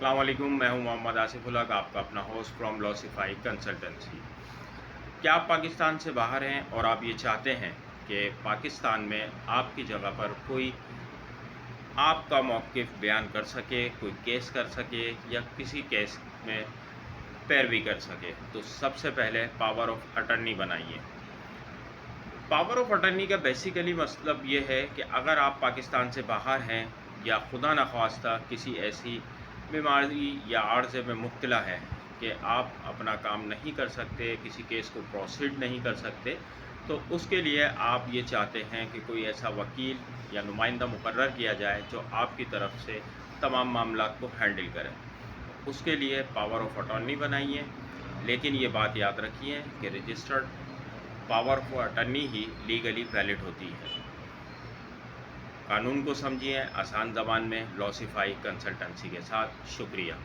अस्सलाम वालेकुम, मैं हूं मोहम्मद आसिफ उल हक, आपका अपना होस्ट फ्रॉम लॉसिफाई कंसल्टेंसी। क्या आप पाकिस्तान से बाहर हैं और आप ये चाहते हैं कि पाकिस्तान में आपकी जगह पर कोई आपका मौक़िफ़ बयान कर सके, कोई केस कर सके या किसी केस में पैरवी कर सके, तो सबसे पहले पावर ऑफ अटर्नी बनाइए। पावर ऑफ अटर्नी का बेसिकली मतलब ये है कि अगर आप पाकिस्तान से बाहर हैं या खुदा न ख्वास्ता किसी ऐसी बीमारी या आर्ज़े में मुब्तला है कि आप अपना काम नहीं कर सकते, किसी केस को प्रोसीड नहीं कर सकते, तो उसके लिए आप ये चाहते हैं कि कोई ऐसा वकील या नुमाइंदा मुकर्रर किया जाए जो आपकी तरफ से तमाम मामलात को हैंडल करे। उसके लिए पावर ऑफ अटॉर्नी बनाइए, लेकिन ये बात याद रखिए कि registered power of attorney he legally valid होती है। कानून को समझिए आसान ज़बान में लॉसिफाई कंसल्टेंसी के साथ। शुक्रिया।